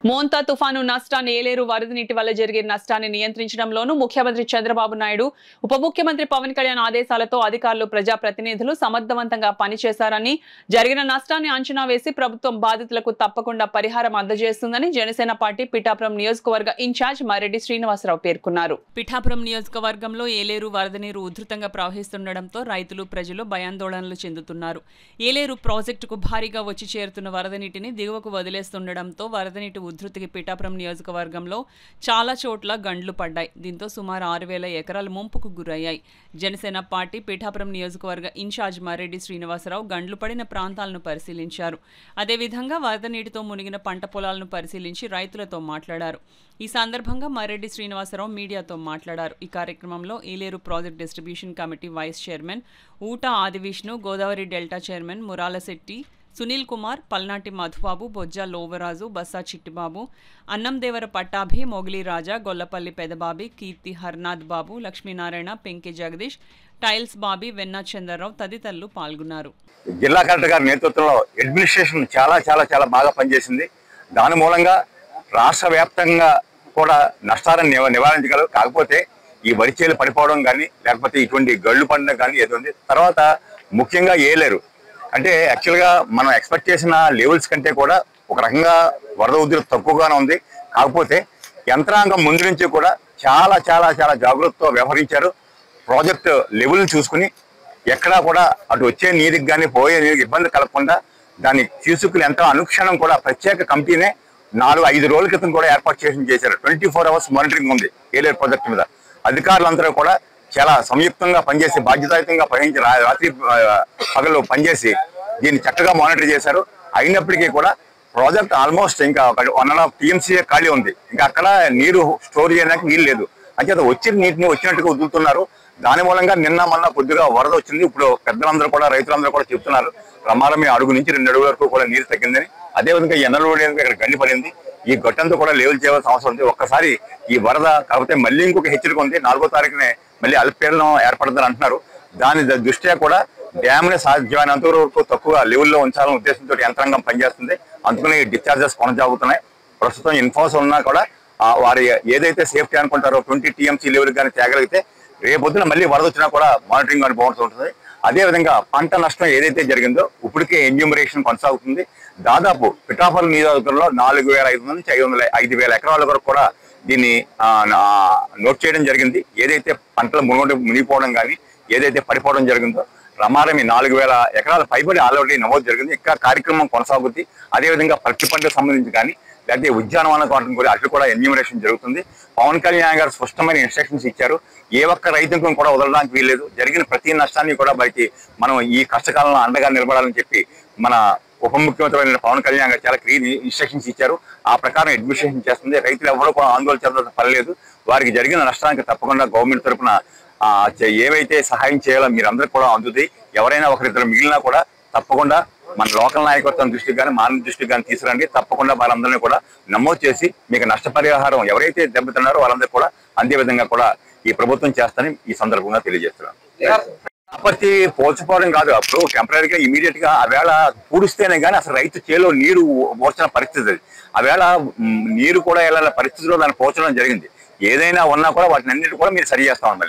మోంతా తుఫాను నష్టాన్ని ఏలేరు వరద నీటి వల్ల జరిగే నష్టాన్ని నియంత్రించడంలోనూ ముఖ్యమంత్రి చంద్రబాబు నాయుడు ఉప ముఖ్యమంత్రి పవన్ కళ్యాణ్ ఆదేశాలతో అధికారులు ప్రజాప్రతినిధులు సమర్థవంతంగా పనిచేశారని జరిగిన నష్టాన్ని అంచనా వేసి ప్రభుత్వం బాధితులకు తప్పకుండా పరిహారం అందజేస్తుందని జనసేన పార్టీ పిఠాపురం నియోజకవర్గ ఇన్ఛార్జ్ మరెడ్డి శ్రీనివాసరావు పేర్కొన్నారు. పిఠాపురం నియోజకవర్గంలో ఏలేరు వరద నీరు ఉధృతంగా ప్రవహిస్తుండటంతో రైతులు ప్రజలు భయాందోళనలు చెందుతున్నారు. ఏలేరు ప్రాజెక్టుకు భారీగా వచ్చి చేరుతున్న వరద నీటిని దిగువకు వదిలేస్తుండటంతో వరద నీటి ఉధృతికి పిఠాపురం నియోజకవర్గంలో చాలా చోట్ల గండ్లు పడ్డాయి. దీంతో సుమారు 6,000 ఎకరాలు ముంపుకు గురయ్యాయి. జనసేన పార్టీ పిఠాపురం నియోజకవర్గ ఇన్ఛార్జ్ మరెడ్డి శ్రీనివాసరావు గండ్లు పడిన ప్రాంతాలను పరిశీలించారు. అదేవిధంగా వరద నీటితో మునిగిన పంట పొలాలను పరిశీలించి రైతులతో మాట్లాడారు. ఈ సందర్భంగా మరెడ్డి శ్రీనివాసరావు మీడియాతో మాట్లాడారు. ఈ కార్యక్రమంలో Eleru project distribution committee vice chairman Oota Adivishnu, Godavari delta chairman Muralasetti, Sunil Kumar, Palnati Madhubabu, Bojja Lovaraju, Bassa Chittibabu, Annandevara Pattabhi, Mogili Raja, Gollapalli Pedababi, Keerthi Harnath Babu, Lakshminarayana, Penki Jagadish, tiles Babi, Venna Chandrarao తదితరులు పాల్గొన్నారు. జిల్లా కలెక్టర్ గారి నేతృత్వంలో అడ్మినిస్ట్రేషన్ చాలా బాగా పనిచేసింది. దాని మూలంగా రాష్ట్ర వ్యాప్తంగా కూడా నష్టాలను నివారించగలరు. కాకపోతే ఈ వరిచేలు పడిపోవడం కానీ లేకపోతే ఇటువంటి గళ్ళు పడడం కానీ ఏదో ఉంది. తర్వాత ముఖ్యంగా ఏలేరు అంటే యాక్చువల్గా మనం ఎక్స్పెక్ట్ చేసిన లెవెల్స్ కంటే కూడా ఒక రకంగా వరద ఉధృతి తక్కువగానే ఉంది. కాకపోతే యంత్రాంగం ముందు నుంచి కూడా చాలా జాగ్రత్తతో వ్యవహరించారు. ప్రాజెక్ట్ లెవెల్ చూసుకుని ఎక్కడా కూడా అటు వచ్చే నీరుకి కానీ పోయే నీరుకి ఇబ్బంది కలగకుండా దాన్ని తీసుకుని ఎంతో అనుక్షణం కూడా ప్రత్యేక కమిటీనే 4-5 రోజుల క్రితం కూడా ఏర్పాటు చేశారు. 24 hours మానిటరింగ్ ఉంది ఏలేరు ప్రాజెక్టు మీద. అధికారులందరూ కూడా చాలా సంయుక్తంగా పనిచేసి బాధ్యతాయుతంగా పనిచేసి రాత్రి పగలు పనిచేసి దీన్ని చక్కగా మానిటర్ చేశారు. అయినప్పటికీ కూడా ప్రాజెక్ట్ ఆల్మోస్ట్ ఇంకా 1.5 TMC ఖాళీ ఉంది. ఇంకా అక్కడ నీరు స్టోర్ చేయడానికి వీలు లేదు. అంటే వచ్చిన నీటిని వచ్చినట్టుగా వదులుతున్నారు. దాని మూలంగా నిన్న మొన్న కొద్దిగా వరద వచ్చింది. ఇప్పుడు పెద్దలందరూ కూడా రైతులందరూ కూడా చెప్తున్నారు రమారమి అడుగు నుంచి 2 అడుగుల వరకు కూడా నీరు తగ్గిందని. అదేవిధంగా ఎన్నెల ఇక్కడ గండి పడింది. ఈ గట్టంతా కూడా లెవెల్ చేయాల్సిన అవసరం ఉంది. ఒక్కసారి ఈ వరద కాకపోతే మళ్ళీ ఇంకొక హెచ్చరిక ఉంది. 4వ తారీఖునే మళ్ళీ అల్పపీడనం ఏర్పడుతుందని అంటున్నారు. దాని దృష్ట్యా కూడా డ్యామ్ని సాధ్యమైనంత వరకు తక్కువ లెవెల్లో ఉంచాలనే ఉద్దేశంతో యంత్రాంగం పనిచేస్తుంది. అందుకని డిశ్చార్జెస్ కొనసాగుతున్నాయి. ప్రస్తుతం ఇన్ఫోస్ ఉన్నా కూడా వారి ఏదైతే సేఫ్టీ అనుకుంటారో 20 TMC లెవెల్ కానీ తేగలిగితే రేపొద్దున మళ్ళీ వరద వచ్చినా కూడా మానిటరింగ్ అని బాగుంటుంది. అదేవిధంగా పంట నష్టం ఏదైతే జరిగిందో ఇప్పటికే ఎన్యూమరేషన్ కొనసాగుతుంది. దాదాపు పిఠాపురం నియోజకవర్గంలో 4,500 నుంచి 5,000 ఎకరాల వరకు కూడా దీన్ని నోట్ చేయడం జరిగింది. ఏదైతే పంటలు మునిగిపోవడం కానీ ఏదైతే పడిపోవడం జరిగిందో రమారమి 4,000 ఎకరాల పైబడి ఆల్రెడీ నమోదు జరిగింది. ఇంకా కార్యక్రమం కొనసాగుతుంది. అదేవిధంగా పత్తి పంటకు సంబంధించి కానీ లేకపోతే ఉద్యానవన కాటం కూడా అట్లు కూడా ఎన్యూమరేషన్ జరుగుతుంది. పవన్ కళ్యాణ్ గారు స్పష్టమైన ఇన్స్ట్రక్షన్స్ ఇచ్చారు. ఏ ఒక్క రైతుకు కూడా వదలడానికి వీల్లేదు. జరిగిన ప్రతి నష్టాన్ని కూడా వారికి మనం ఈ కష్టకాలంలో అండగా నిలబడాలని చెప్పి మన ఉప ముఖ్యమంత్రి పవన్ కళ్యాణ్ గారు చాలా క్లియర్ ఇన్స్ట్రక్షన్స్ ఇచ్చారు. ఆ ప్రకారం అడ్మినిస్ట్రేషన్ చేస్తుంది. రైతులు ఎవరో కూడా ఆందోళన చెందాల్సిన పర్లేదు. వారికి జరిగిన నష్టానికి తప్పకుండా గవర్నమెంట్ తరఫున ఏవైతే సహాయం చేయాలో మీరందరూ కూడా అందుతుంది. ఎవరైనా ఒకరిద్దరు మిగిలినా కూడా తప్పకుండా మన లోకల్ నాయకత్వం దృష్టికి కానీ మానవ దృష్టికి కానీ తీసుకురండి. తప్పకుండా వాళ్ళందరినీ కూడా నమోదు చేసి మీకు నష్టపరిహారం ఎవరైతే దెబ్బతిన్నారో వాళ్ళందరూ కూడా అందే విధంగా కూడా ఈ ప్రభుత్వం చేస్తానని ఈ సందర్భంగా తెలియజేస్తున్నాను. ప్రాపర్టీ పోల్చుకోవడం కాదు. అప్పుడు టెంపరీగా ఇమీడియట్ గా ఆవేళ పూడిస్తేనే కానీ అసలు రైతు చేలో నీరు పోర్చిన పరిస్థితి అది. ఆవేళ నీరు కూడా వెళ్ళాల పరిస్థితిలో దాన్ని పోర్చడం జరిగింది. ఏదైనా ఉన్నా కూడా వాటిని అన్నిటి కూడా మీరు సరి చేస్తామని